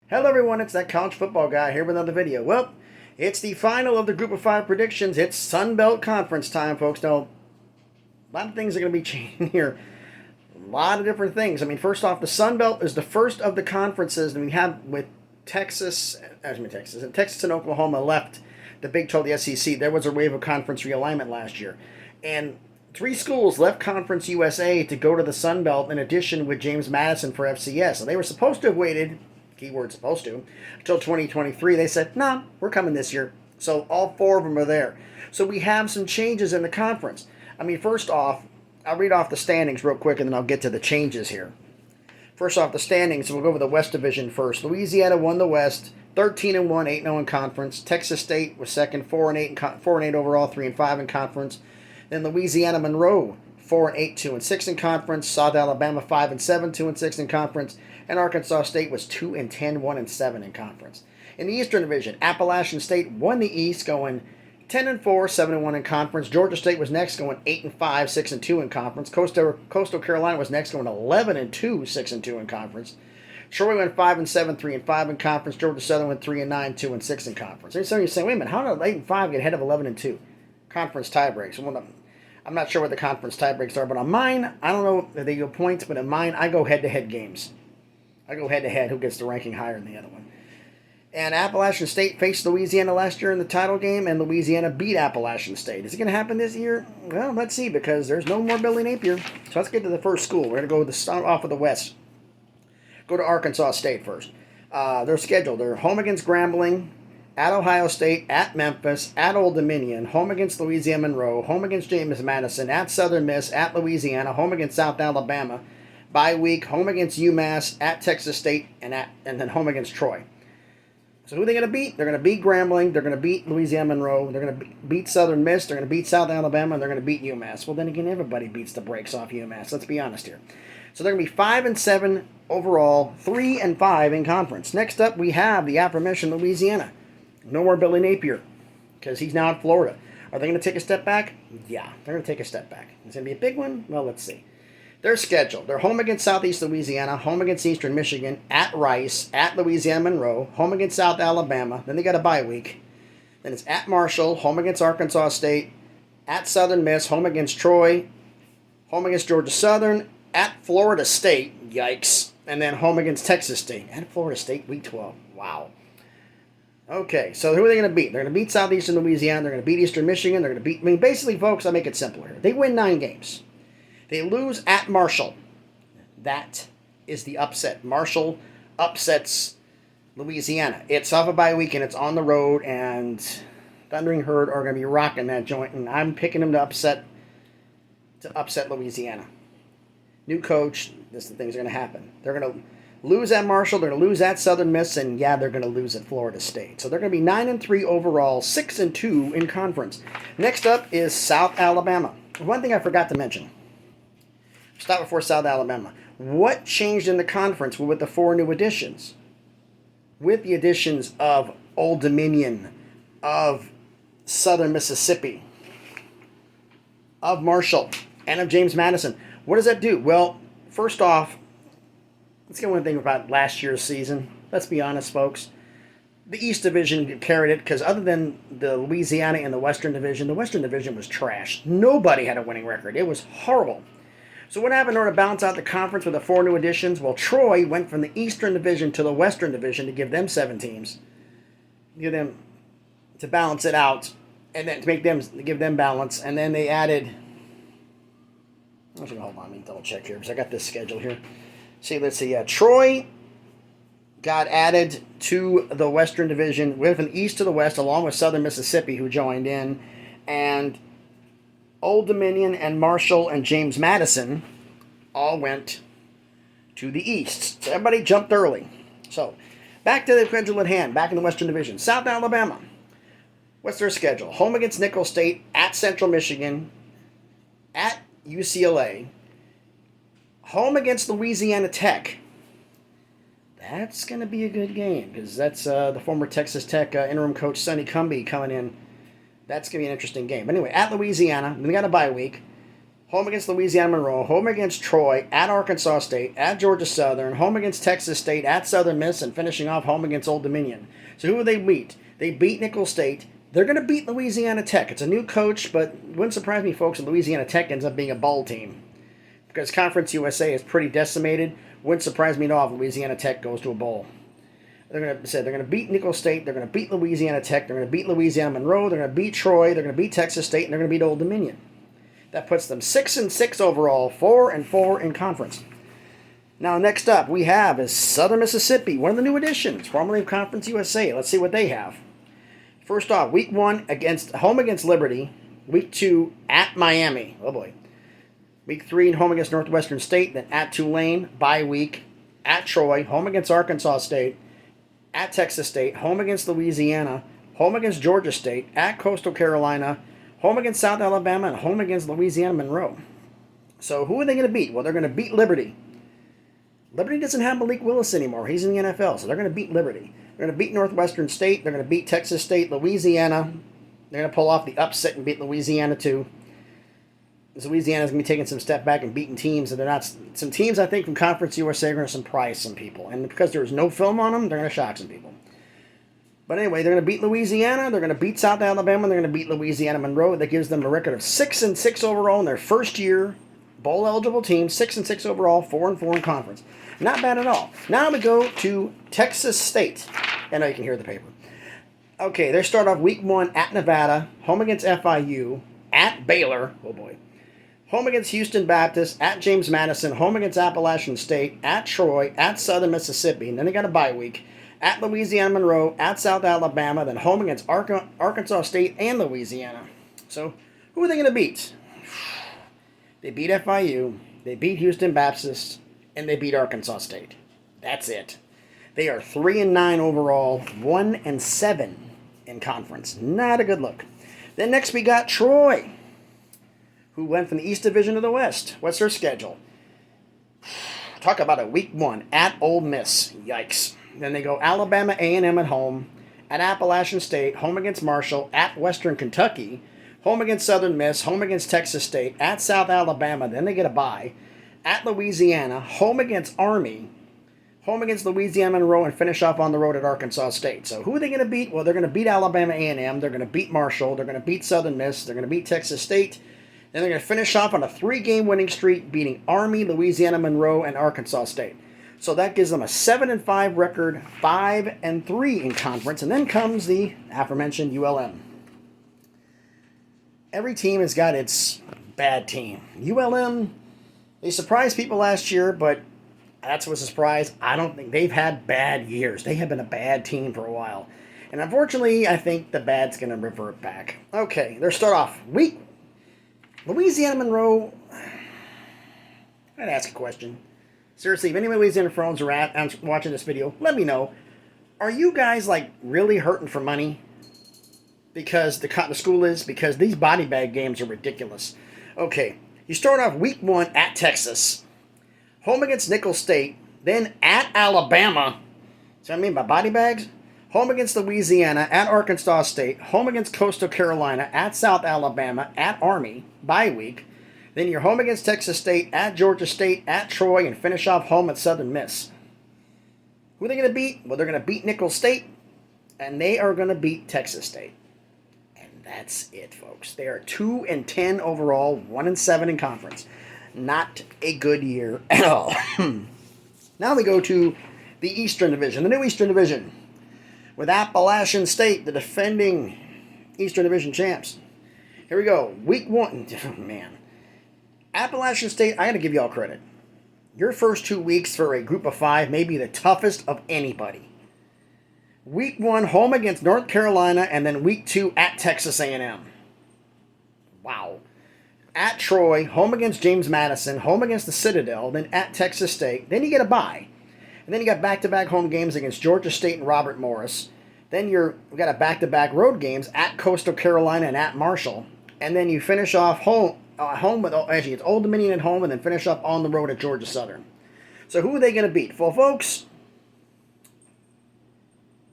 Hello everyone, it's that college football guy here with another video. Well, it's the final of the Group of 5 predictions. It's Sun Belt Conference time, folks. Now, a lot of things are going to be changing here. A lot of different things. I mean, first off, the Sun Belt is the first of the conferences that we have with Texas and Oklahoma left the Big 12, the SEC. There was a wave of conference realignment last year. And 3 schools left Conference USA to go to the Sun Belt in addition with James Madison for FCS. And they were supposed to have waited, keyword supposed to, until 2023. They said, nah, we're coming this year. So all 4 of them are there. So we have some changes in the conference. I mean, first off, I'll read off the standings real quick and then I'll get to the changes here. First off, the standings, we'll go over the West Division first. Louisiana won the West, 13-1, 8-0 in conference. Texas State was second, 4-8 overall, 3-5 in conference. Then Louisiana Monroe, 4-8, 2-6 in conference. South Alabama, 5-7, 2-6 in conference. And Arkansas State was 2-10, 1-7 in conference. In the Eastern Division, Appalachian State won the East, going 10-4, 7-1 in conference. Georgia State was next, going 8-5, 6-2 in conference. Coastal Carolina was next, going 11-2, 6-2 in conference. Troy went 5-7, 3-5 in conference. Georgia Southern went 3-9, 2-6 in conference. And so you're saying, wait a minute, how did 8-5 get ahead of 11-2? Conference tiebreaks. I'm not sure what the conference tiebreaks are, but on mine, I don't know if they go points, but in mine, I go head-to-head games. I go head-to-head who gets the ranking higher than the other one. And Appalachian State faced Louisiana last year in the title game, and Louisiana beat Appalachian State. Is it going to happen this year? Well, let's see, because there's no more Billy Napier. So let's get to the first school. We're going to go with the start off of the West. Go to Arkansas State first. Their schedule, they're home against Grambling, at Ohio State, at Memphis, at Old Dominion, home against Louisiana Monroe, home against James Madison, at Southern Miss, at Louisiana, home against South Alabama, bye week, home against UMass, at Texas State, and then home against Troy. So who are they going to beat? They're going to beat Grambling. They're going to beat Louisiana Monroe. They're going to beat Southern Miss. They're going to beat South Alabama. And they're going to beat UMass. Well, then again, everybody beats the brakes off UMass. Let's be honest here. So they're going to be 5-7 overall, 3-5 in conference. Next up, we have the aforementioned Louisiana. No more Billy Napier because he's now in Florida. Are they going to take a step back? Yeah, they're going to take a step back. It's going to be a big one? Well, let's see. Their schedule. They're home against Southeast Louisiana, home against Eastern Michigan, at Rice, at Louisiana Monroe, home against South Alabama. Then they got a bye week. Then it's at Marshall, home against Arkansas State, at Southern Miss, home against Troy, home against Georgia Southern, at Florida State, yikes, and then home against Texas State. At Florida State, week 12. Wow. Okay, so who are they going to beat? They're going to beat Southeastern Louisiana. They're going to beat Eastern Michigan. They're going to beat... I mean, basically, folks, I'll make it simpler here. They win 9 games. They lose at Marshall. That is the upset. Marshall upsets Louisiana. It's off a bye week, and it's on the road, and Thundering Herd are going to be rocking that joint, and I'm picking them to upset Louisiana. New coach, this is the things are going to happen. They're going to lose at Marshall, they're going to lose at Southern Miss, and yeah, they're going to lose at Florida State. So they're going to be 9-3 overall, 6-2 in conference. Next up is South Alabama. One thing I forgot to mention. Stop before South Alabama. What changed in the conference with the 4 new additions? With the additions of Old Dominion, of Southern Mississippi, of Marshall, and of James Madison. What does that do? Well, first off, let's get one thing about last year's season. Let's be honest, folks. The East Division carried it because other than the Louisiana and the Western Division was trash. Nobody had a winning record. It was horrible. So what happened in order to balance out the conference with the 4 new additions? Well, Troy went from the Eastern Division to the Western Division to give them 7 teams. Give them to balance it out, and then to give them balance. And then they added. Hold on, let me double check here because I got this schedule here. See, let's see. Troy got added to the Western Division. Went from east to the west, along with Southern Mississippi, who joined in, and Old Dominion and Marshall and James Madison all went to the east. So everybody jumped early. So back to the schedule at hand, back in the Western Division. South Alabama. What's their schedule? Home against Nicholls State, at Central Michigan, at UCLA, home against Louisiana Tech. That's going to be a good game because that's the former Texas Tech interim coach Sonny Cumbie coming in. That's going to be an interesting game. Anyway, at Louisiana, we got a bye week. home against Louisiana Monroe, home against Troy, at Arkansas State, at Georgia Southern, home against Texas State, at Southern Miss, and finishing off home against Old Dominion. So who will they beat? They beat Nicholls State. They're going to beat Louisiana Tech. It's a new coach, but it wouldn't surprise me, folks, if Louisiana Tech ends up being a bowl team. Because Conference USA is pretty decimated. Wouldn't surprise me at all if Louisiana Tech goes to a bowl. They're going to beat Nicholls State. They're going to beat Louisiana Tech. They're going to beat Louisiana Monroe. They're going to beat Troy. They're going to beat Texas State. And they're going to beat Old Dominion. That puts them 6-6 overall, 4-4 in conference. Now, next up, we have is Southern Mississippi, one of the new additions, formerly of Conference USA. Let's see what they have. First off, week 1 home against Liberty. Week 2 at Miami. Oh boy. Week 3 home against Northwestern State. Then at Tulane. Bye week. At Troy. Home against Arkansas State. At Texas State. Home against Louisiana. Home against Georgia State. At Coastal Carolina. Home against South Alabama. And home against Louisiana Monroe. So who are they going to beat? Well, they're going to beat Liberty. Liberty doesn't have Malik Willis anymore. He's in the NFL, so they're going to beat Liberty. They're going to beat Northwestern State. They're going to beat Texas State, Louisiana. They're going to pull off the upset and beat Louisiana too. Louisiana's going to be taking some step back and beating teams that they're not. Some teams I think from Conference USA are going to surprise some people, and because there was no film on them, they're going to shock some people. But anyway, they're going to beat Louisiana. They're going to beat South Alabama. They're going to beat Louisiana Monroe. That gives them a record of 6-6 overall in their first year. Bowl eligible team, 6-6 overall, 4-4 in conference. Not bad at all. Now we go to Texas State. I know you can hear the paper. Okay, they start off week 1 at Nevada, home against FIU, at Baylor, oh boy, home against Houston Baptist, at James Madison, home against Appalachian State, at Troy, at Southern Mississippi, and then they got a bye week, at Louisiana Monroe, at South Alabama, then home against Arkansas State and Louisiana. So who are they going to beat? They beat FIU, they beat Houston Baptist, and they beat Arkansas State. That's it. They are 3-9 overall, 1-7 in conference. Not a good look. Then next we got Troy, who went from the East Division to the West. What's their schedule? Talk about a week 1 at Ole Miss. Yikes. Then they go Alabama A&M at home, at Appalachian State, home against Marshall, at Western Kentucky, home against Southern Miss, home against Texas State, at South Alabama, then they get a bye, at Louisiana, home against Army, home against Louisiana Monroe, and finish off on the road at Arkansas State. So who are they going to beat? Well, they're going to beat Alabama A&M, they're going to beat Marshall, they're going to beat Southern Miss, they're going to beat Texas State, then they're going to finish off on a 3-game winning streak, beating Army, Louisiana Monroe, and Arkansas State. So that gives them a 7-5 record, 5-3 in conference, and then comes the aforementioned ULM. Every team has got its bad team. ULM, they surprised people last year, but that's what's a surprise. I don't think they've had bad years. They have been a bad team for a while. And unfortunately, I think the bad's going to revert back. Okay, let's start off. Louisiana Monroe, I'd ask a question. Seriously, if any Louisiana phones are watching this video, let me know. Are you guys, like, really hurting for money? Because the school is? Because these body bag games are ridiculous. Okay, you start off week 1 at Texas, home against Nicholls State, then at Alabama. See what I mean by body bags? Home against Louisiana, at Arkansas State, home against Coastal Carolina, at South Alabama, at Army, bye week. Then you're home against Texas State, at Georgia State, at Troy, and finish off home at Southern Miss. Who are they going to beat? Well, they're going to beat Nicholls State, and they are going to beat Texas State. And that's it, folks. They are 2-10 overall, 1-7 in conference. Not a good year at all. Now we go to the Eastern Division, the new Eastern Division, with Appalachian State, the defending Eastern Division champs. Here we go. Week 1. Oh, man. Appalachian State, I got to give you all credit. Your first 2 weeks for a group of 5 may be the toughest of anybody. Week 1, home against North Carolina, and then week 2 at Texas A&M. Wow. At Troy, home against James Madison, home against the Citadel, then at Texas State. Then you get a bye. And then you got back-to-back home games against Georgia State and Robert Morris. Then we got a back-to-back road games at Coastal Carolina and at Marshall. And then you finish off home with, actually, it's Old Dominion at home, and then finish up on the road at Georgia Southern. So who are they going to beat? Well, folks,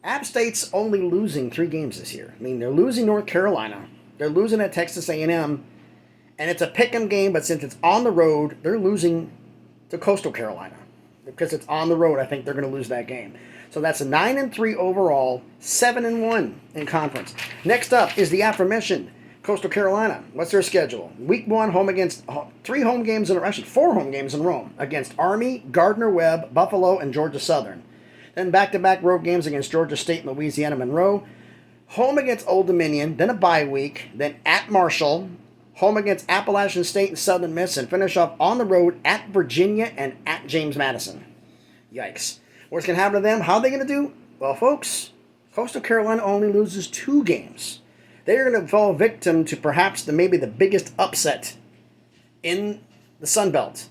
App State's only losing 3 games this year. I mean, they're losing North Carolina, they're losing at Texas A&M, And it's a pick'em game, but since it's on the road, they're losing to Coastal Carolina. Because it's on the road, I think they're going to lose that game. So that's a 9-3 overall, 7-1 in conference. Next up is the aforementioned Coastal Carolina. What's their schedule? Week 1, home against 4 home games in a row against Army, Gardner-Webb, Buffalo, and Georgia Southern. Then back-to-back road games against Georgia State and Louisiana Monroe. Home against Old Dominion, then a bye week, then at Marshall, home against Appalachian State and Southern Miss, and finish off on the road at Virginia and at James Madison. Yikes. What's going to happen to them? How are they going to do? Well, folks, Coastal Carolina only loses 2 games. They're going to fall victim to perhaps maybe the biggest upset in the Sun Belt.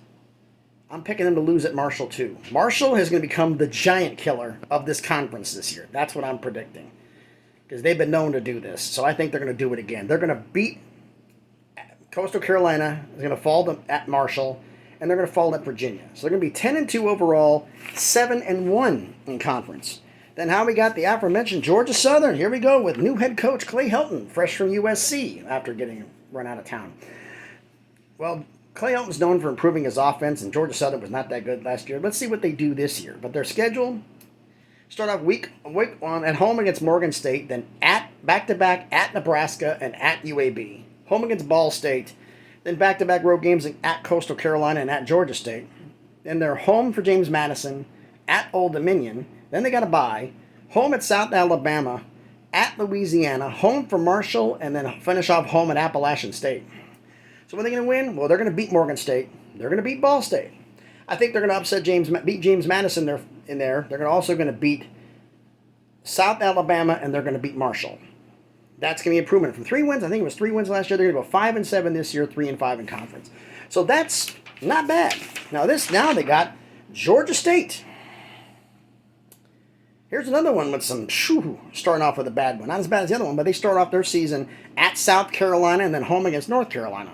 I'm picking them to lose at Marshall, too. Marshall is going to become the giant killer of this conference this year. That's what I'm predicting. Because they've been known to do this. So I think they're going to do it again. They're going to beat Coastal Carolina, is going to fall at Marshall, and they're going to fall at Virginia. So they're going to be 10-2 overall, 7-1 in conference. Then how we got the aforementioned Georgia Southern. Here we go with new head coach Clay Helton, fresh from USC after getting run out of town. Well, Clay Helton's known for improving his offense, and Georgia Southern was not that good last year. Let's see what they do this year. But their schedule, start off week 1 at home against Morgan State, then at back-to-back at Nebraska and at UAB. Home against Ball State, then back-to-back road games at Coastal Carolina and at Georgia State. Then they're home for James Madison, at Old Dominion. Then they got a bye. Home at South Alabama, at Louisiana, home for Marshall, and then finish off home at Appalachian State. So what are they going to win? Well, they're going to beat Morgan State. They're going to beat Ball State. I think they're going to beat James Madison in there. They're also going to beat South Alabama, and they're going to beat Marshall. That's going to be improvement from 3 wins. I think it was 3 wins last year. They're going to go 5-7 this year, 3-5 in conference. So that's not bad. Now they got Georgia State. Here's another one with some starting off with a bad one. Not as bad as the other one, but they start off their season at South Carolina and then home against North Carolina.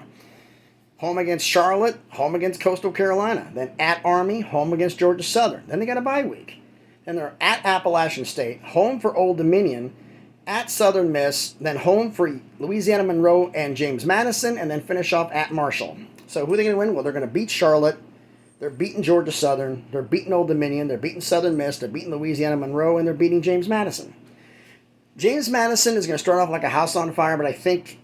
Home against Charlotte, home against Coastal Carolina. Then at Army, home against Georgia Southern. Then they got a bye week. Then they're at Appalachian State, home for Old Dominion, at Southern Miss, then home for Louisiana Monroe and James Madison, and then finish off at Marshall. So who are they going to win? Well, they're going to beat Charlotte. They're beating Georgia Southern. They're beating Old Dominion. They're beating Southern Miss. They're beating Louisiana Monroe, and they're beating James Madison. James Madison is going to start off like a house on fire, but I think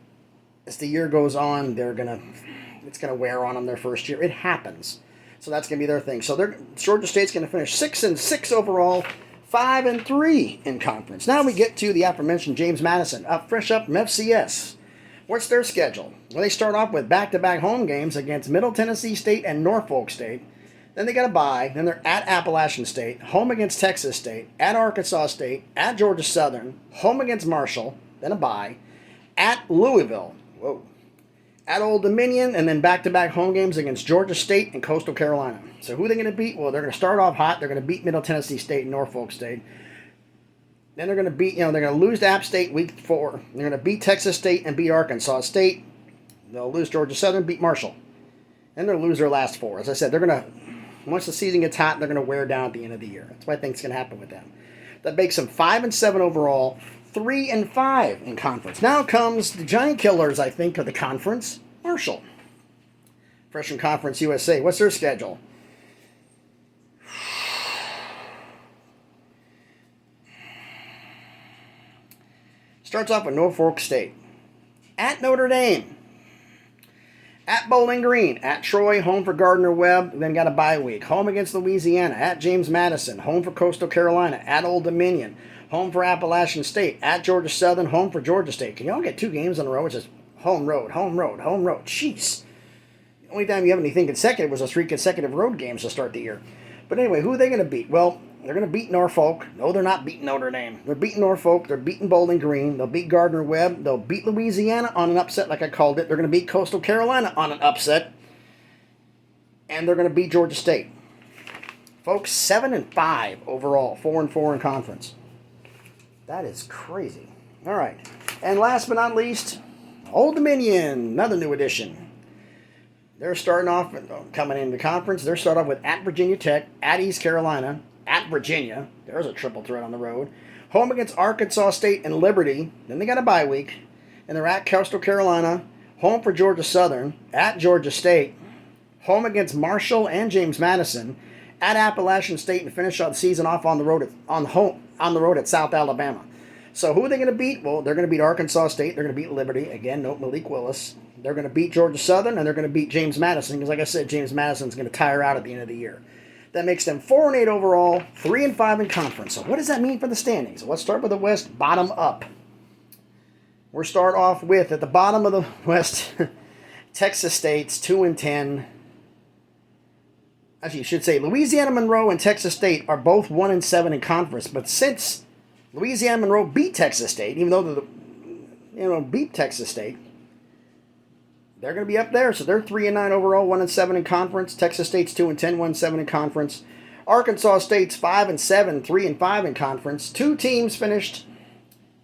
as the year goes on, it's going to wear on them their first year. It happens. So that's going to be their thing. So Georgia State's going to finish 6-6 overall, 5-3 in conference. Now we get to the aforementioned James Madison, fresh up from FCS. What's their schedule? Well, they start off with back-to-back home games against Middle Tennessee State and Norfolk State. Then they got a bye. Then they're at Appalachian State, home against Texas State, at Arkansas State, at Georgia Southern, home against Marshall, then a bye, at Louisville, at Old Dominion, and then back-to-back home games against Georgia State and Coastal Carolina. So who are they going to beat? Well, they're going to start off hot. They're going to beat Middle Tennessee State and Norfolk State. Then they're going to beat, they're going to lose to App State week 4. They're going to beat Texas State and beat Arkansas State. They'll lose Georgia Southern, beat Marshall. And they'll lose their last 4. As I said, they're going to, once the season gets hot, they're going to wear down at the end of the year. That's what I think is going to happen with them. That makes them 5-7 overall, 3-5 in conference. Now comes the giant killers, I think, of the conference, Marshall. Fresh from Conference USA. What's their schedule? Starts off with Norfolk State. At Notre Dame. At Bowling Green. At Troy. Home for Gardner-Webb. Then got a bye week. Home against Louisiana. At James Madison. Home for Coastal Carolina. At Old Dominion. Home for Appalachian State. At Georgia Southern. Home for Georgia State. Can y'all get 2 games in a row? Which is home, road, home, road, home, road. Jeez. The only time you have anything consecutive was those 3 consecutive road games to start the year. But anyway, who are they going to beat? Well, they're going to beat Norfolk. No, they're not beating Notre Dame. They're beating Norfolk. They're beating Bowling Green. They'll beat Gardner-Webb. They'll beat Louisiana on an upset, like I called it. They're going to beat Coastal Carolina on an upset. And they're going to beat Georgia State. Folks, 7-5 overall, 4-4 in conference. That is crazy. All right. And last but not least, Old Dominion, another new addition. They're starting off, coming into conference, they're starting off with at Virginia Tech, at East Carolina, at Virginia. There's a triple threat on the road. Home against Arkansas State and Liberty. Then they got a bye week. And they're at Coastal Carolina, home for Georgia Southern, at Georgia State, home against Marshall and James Madison, at Appalachian State, and finish out the season off on the road at South Alabama. So who are they going to beat? Well, they're going to beat Arkansas State. They're going to beat Liberty. Again, no Malik Willis. They're going to beat Georgia Southern, and they're going to beat James Madison, because like I said, James Madison's going to tire out at the end of the year. That makes them 4-8 overall, 3-5 in conference. So what does that mean for the standings? So let's start with the West, bottom up. We'll start off with, at the bottom of the West, Texas State's 2-10. Actually, you should say Louisiana Monroe and Texas State are both 1-7 in conference. But since Louisiana Monroe beat Texas State, even though beat Texas State, they're going to be up there. So they're 3-9 overall, 1-7 in conference. Texas State's 2-10, 1-7 in conference. Arkansas State's 5-7, 3-5 in conference. Two teams finished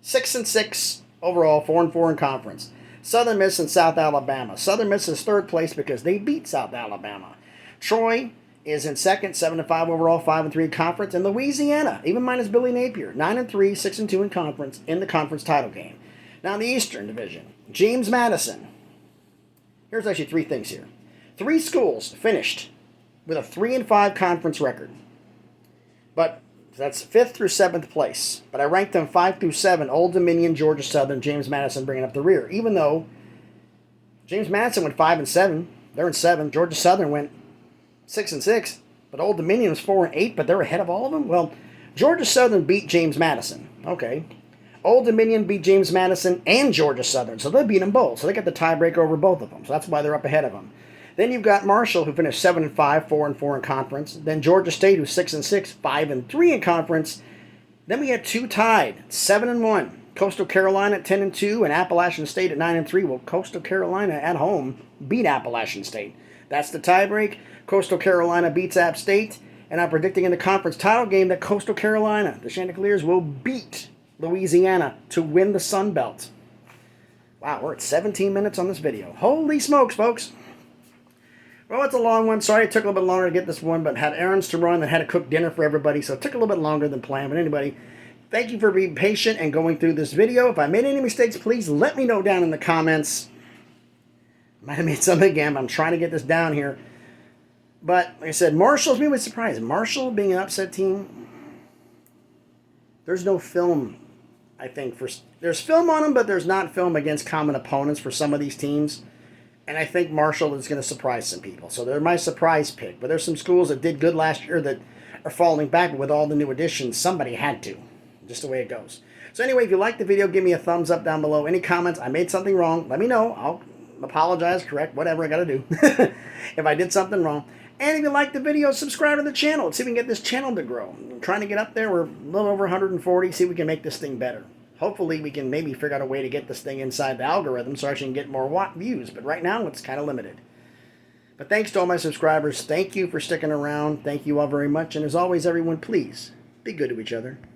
6-6 overall, 4-4 in conference. Southern Miss and South Alabama. Southern Miss is third place because they beat South Alabama. Troy is in second, 7-5 overall, 5-3 in conference. And Louisiana, even minus Billy Napier, 9-3, 6-2 in conference, in the conference title game. Now in the Eastern Division, James Madison. Here's actually three things here. Three schools finished with a 3-5 conference record. But that's 5th through 7th place. But I ranked them 5 through 7. Old Dominion, Georgia Southern, James Madison bringing up the rear. Even though James Madison went 5-7, they're in 7. Georgia Southern went 6-6, but Old Dominion was 4-8, but they're ahead of all of them. Well, Georgia Southern beat James Madison. Okay. Old Dominion beat James Madison and Georgia Southern, so they beat them both. So they got the tiebreaker over both of them. So that's why they're up ahead of them. Then you've got Marshall, who finished 7-5, 4-4 in conference. Then Georgia State, who's 6-6, 5-3 in conference. Then we had two tied, 7-1. Coastal Carolina at 10-2, and Appalachian State at 9-3. Well, Coastal Carolina at home beat Appalachian State. That's the tiebreak. Coastal Carolina beats App State, and I'm predicting in the conference title game that Coastal Carolina, the Chanticleers, will beat Louisiana to win the Sun Belt. Wow, we're at 17 minutes on this video. Holy smokes, folks. Well, it's a long one. Sorry it took a little bit longer to get this one, but had errands to run and had to cook dinner for everybody, so it took a little bit longer than planned. But anybody, thank you for being patient and going through this video. If I made any mistakes, please let me know down in the comments. Might have made something again, but I'm trying to get this down here. But, like I said, Marshall's me with surprise. Marshall being an upset team, there's no film, I think. There's film on them, but there's not film against common opponents for some of these teams. And I think Marshall is going to surprise some people. So they're my surprise pick. But there's some schools that did good last year that are falling back. But with all the new additions, somebody had to. Just the way it goes. So anyway, if you liked the video, give me a thumbs up down below. Any comments, I made something wrong, let me know. I'll apologize, correct, whatever I got to do if I did something wrong. And if you like the video, subscribe to the channel. Let's see if we can get this channel to grow. I'm trying to get up there. We're a little over 140. See if we can make this thing better. Hopefully, we can maybe figure out a way to get this thing inside the algorithm so I can get more views. But right now, it's kind of limited. But thanks to all my subscribers. Thank you for sticking around. Thank you all very much. And as always, everyone, please be good to each other.